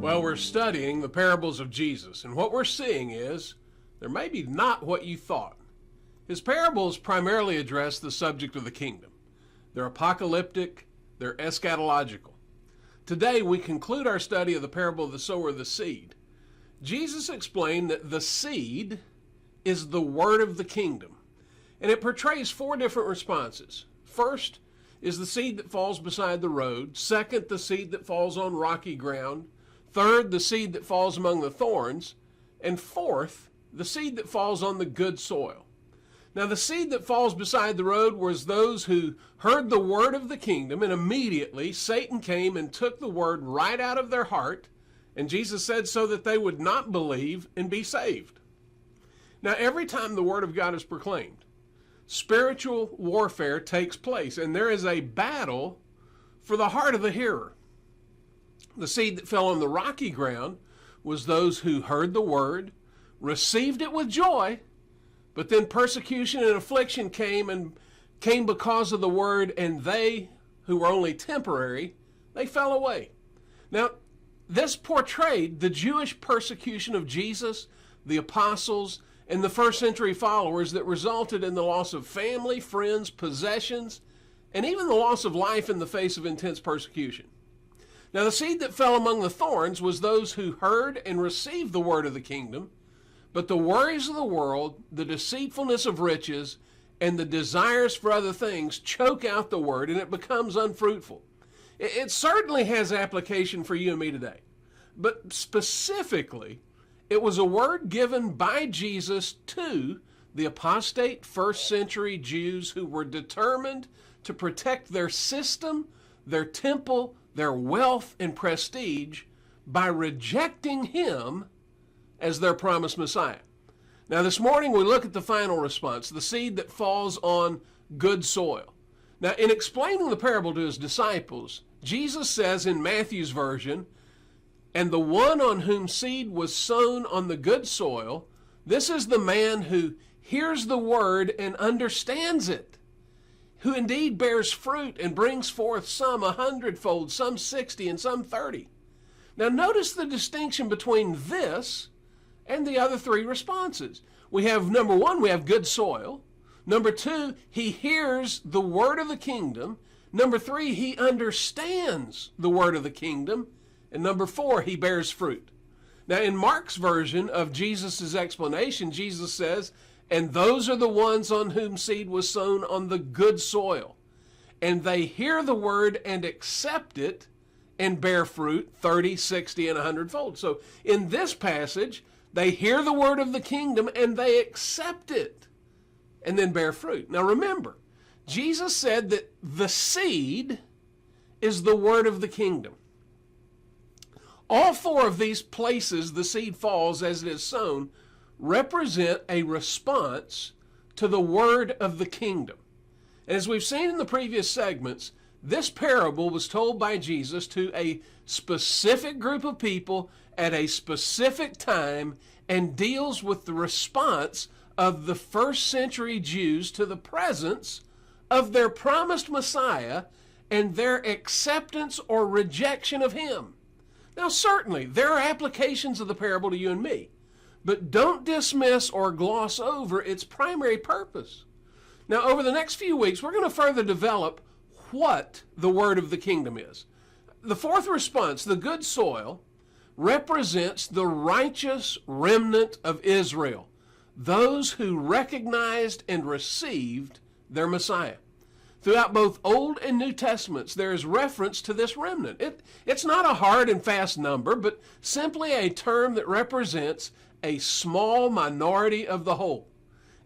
Well, we're studying the parables of Jesus, and what we're seeing is they're maybe not what you thought. His parables primarily address the subject of the kingdom. They're apocalyptic, they're eschatological. Today, we conclude our study of the parable of the sower of the seed. Jesus explained that the seed is the word of the kingdom, and it portrays four different responses. First is the seed that falls beside the road. Second, the seed that falls on rocky ground. Third, the seed that falls among the thorns. And fourth, the seed that falls on the good soil. Now, the seed that falls beside the road was those who heard the word of the kingdom, and immediately Satan came and took the word right out of their heart, and Jesus said so that they would not believe and be saved. Now, every time the word of God is proclaimed, spiritual warfare takes place, and there is a battle for the heart of the hearer. The seed that fell on the rocky ground was those who heard the word, received it with joy, but then persecution and affliction came because of the word, and they who were only temporary, they fell away. Now, this portrayed the Jewish persecution of Jesus, the apostles, and the first century followers that resulted in the loss of family, friends, possessions, and even the loss of life in the face of intense persecution. Now, the seed that fell among the thorns was those who heard and received the word of the kingdom, but the worries of the world, the deceitfulness of riches, and the desires for other things choke out the word, and it becomes unfruitful. It certainly has application for you and me today, but specifically, it was a word given by Jesus to the apostate first century Jews who were determined to protect their system, their temple, their wealth and prestige by rejecting him as their promised Messiah. Now, this morning we look at the final response, the seed that falls on good soil. Now, in explaining the parable to his disciples, Jesus says in Matthew's version, "And the one on whom seed was sown on the good soil, this is the man who hears the word and understands it, who indeed bears fruit and brings forth some 100-fold, some 60, and some 30. Now notice the distinction between this and the other three responses. We have, number one, we have good soil. Number two, he hears the word of the kingdom. Number three, he understands the word of the kingdom. And number four, he bears fruit. Now in Mark's version of Jesus' explanation, Jesus says, "And those are the ones on whom seed was sown on the good soil. And they hear the word and accept it and bear fruit 30, 60, and 100-fold. So in this passage, they hear the word of the kingdom and they accept it and then bear fruit. Now remember, Jesus said that the seed is the word of the kingdom. All four of these places the seed falls as it is sown represent a response to the word of the kingdom. And as we've seen in the previous segments, this parable was told by Jesus to a specific group of people at a specific time and deals with the response of the first century Jews to the presence of their promised Messiah and their acceptance or rejection of him. Now, certainly, there are applications of the parable to you and me, but don't dismiss or gloss over its primary purpose. Now, over the next few weeks, we're going to further develop what the word of the kingdom is. The fourth response, the good soil, represents the righteous remnant of Israel, those who recognized and received their Messiah. Throughout both Old and New Testaments, there is reference to this remnant. It's not a hard and fast number, but simply a term that represents a small minority of the whole.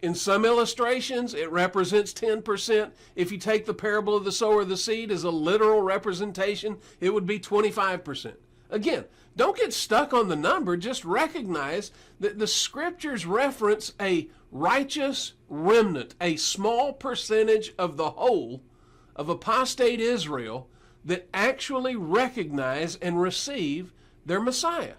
In some illustrations, it represents 10%. If you take the parable of the sower of the seed as a literal representation, it would be 25%. Again, don't get stuck on the number. Just recognize that the scriptures reference a righteous remnant, a small percentage of the whole of apostate Israel that actually recognize and receive their Messiah.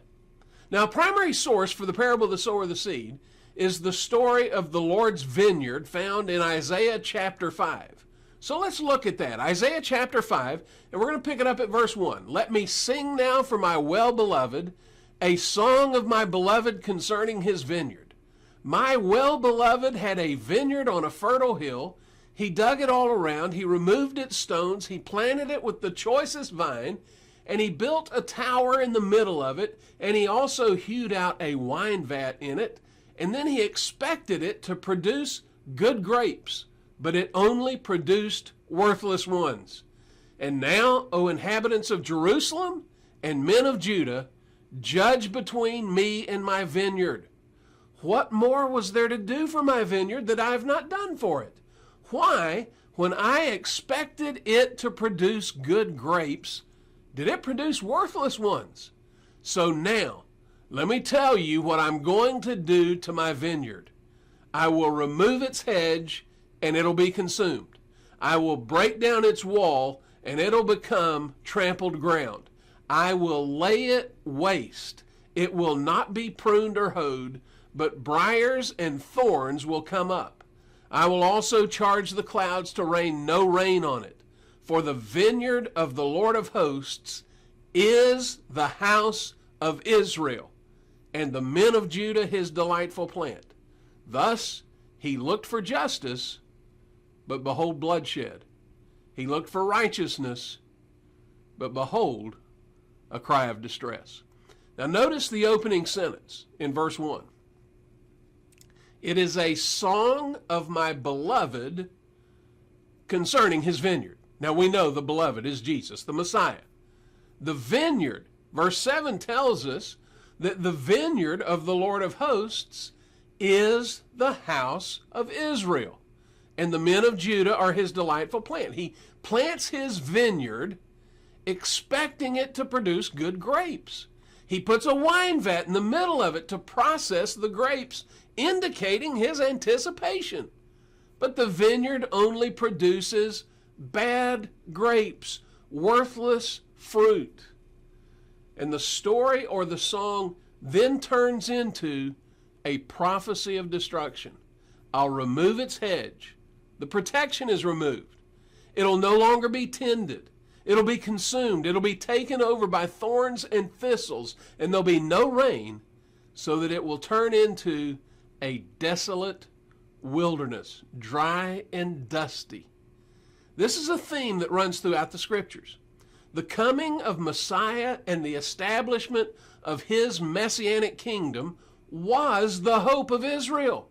Now, a primary source for the parable of the sower of the seed is the story of the Lord's vineyard found in Isaiah chapter 5. So let's look at that. Isaiah chapter 5, and we're going to pick it up at verse 1. Let me sing now for my well-beloved, a song of my beloved concerning his vineyard. My well-beloved had a vineyard on a fertile hill. He dug it all around. He removed its stones. He planted it with the choicest vine, and he built a tower in the middle of it, and he also hewed out a wine vat in it, and then he expected it to produce good grapes, but it only produced worthless ones. And now, O inhabitants of Jerusalem and men of Judah, judge between me and my vineyard. What more was there to do for my vineyard that I have not done for it? Why, when I expected it to produce good grapes, did it produce worthless ones? So now, let me tell you what I'm going to do to my vineyard. I will remove its hedge, and it'll be consumed. I will break down its wall, and it'll become trampled ground. I will lay it waste. It will not be pruned or hoed, but briars and thorns will come up. I will also charge the clouds to rain no rain on it. For the vineyard of the Lord of hosts is the house of Israel, and the men of Judah his delightful plant. Thus he looked for justice, but behold bloodshed. He looked for righteousness, but behold a cry of distress. Now notice the opening sentence in verse 1. It is a song of my beloved concerning his vineyard. Now we know the beloved is Jesus, the Messiah. The vineyard, verse 7 tells us that the vineyard of the Lord of hosts is the house of Israel, and the men of Judah are his delightful plant. He plants his vineyard expecting it to produce good grapes. He puts a wine vat in the middle of it to process the grapes, indicating his anticipation. But the vineyard only produces bad grapes, worthless fruit. And the story or the song then turns into a prophecy of destruction. I'll remove its hedge. The protection is removed. It'll no longer be tended. It'll be consumed. It'll be taken over by thorns and thistles, and there'll be no rain, so that it will turn into a desolate wilderness, dry and dusty. This is a theme that runs throughout the scriptures. The coming of Messiah and the establishment of his messianic kingdom was the hope of Israel.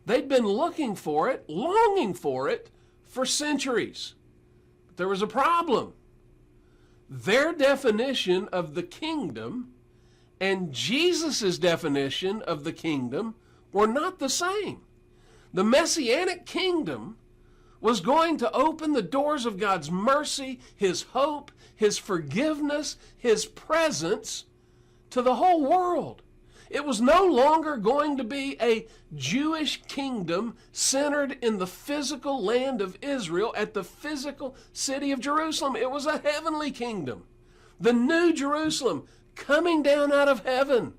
They'd been looking for it, longing for it, for centuries. But there was a problem. Their definition of the kingdom and Jesus' definition of the kingdom were not the same. The messianic kingdom was going to open the doors of God's mercy, his hope, his forgiveness, his presence to the whole world. It was no longer going to be a Jewish kingdom centered in the physical land of Israel at the physical city of Jerusalem. It was a heavenly kingdom. The new Jerusalem coming down out of heaven.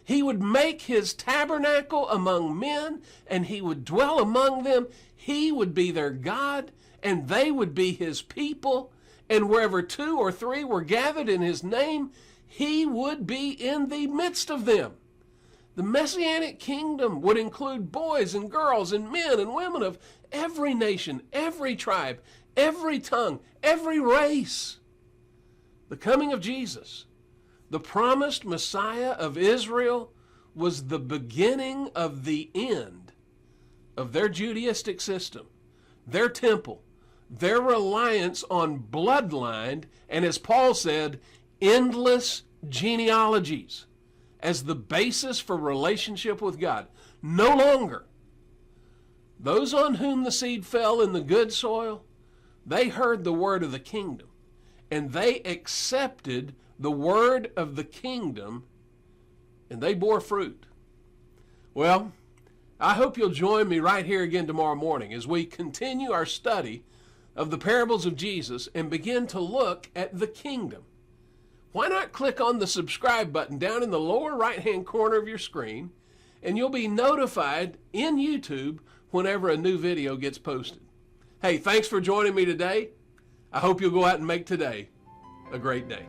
He would make his tabernacle among men, and he would dwell among them. He would be their God, and they would be his people. And wherever 2 or 3 were gathered in his name, he would be in the midst of them. The Messianic kingdom would include boys and girls and men and women of every nation, every tribe, every tongue, every race. The coming of Jesus, the promised Messiah of Israel, was the beginning of the end of their Judaistic system, their temple, their reliance on bloodline, and as Paul said, endless genealogies as the basis for relationship with God. No longer. Those on whom the seed fell in the good soil, they heard the word of the kingdom, and they accepted the word of the kingdom, and they bore fruit. Well, I hope you'll join me right here again tomorrow morning as we continue our study of the parables of Jesus and begin to look at the kingdom. Why not click on the subscribe button down in the lower right-hand corner of your screen, and you'll be notified in YouTube whenever a new video gets posted. Hey, thanks for joining me today. I hope you'll go out and make today a great day.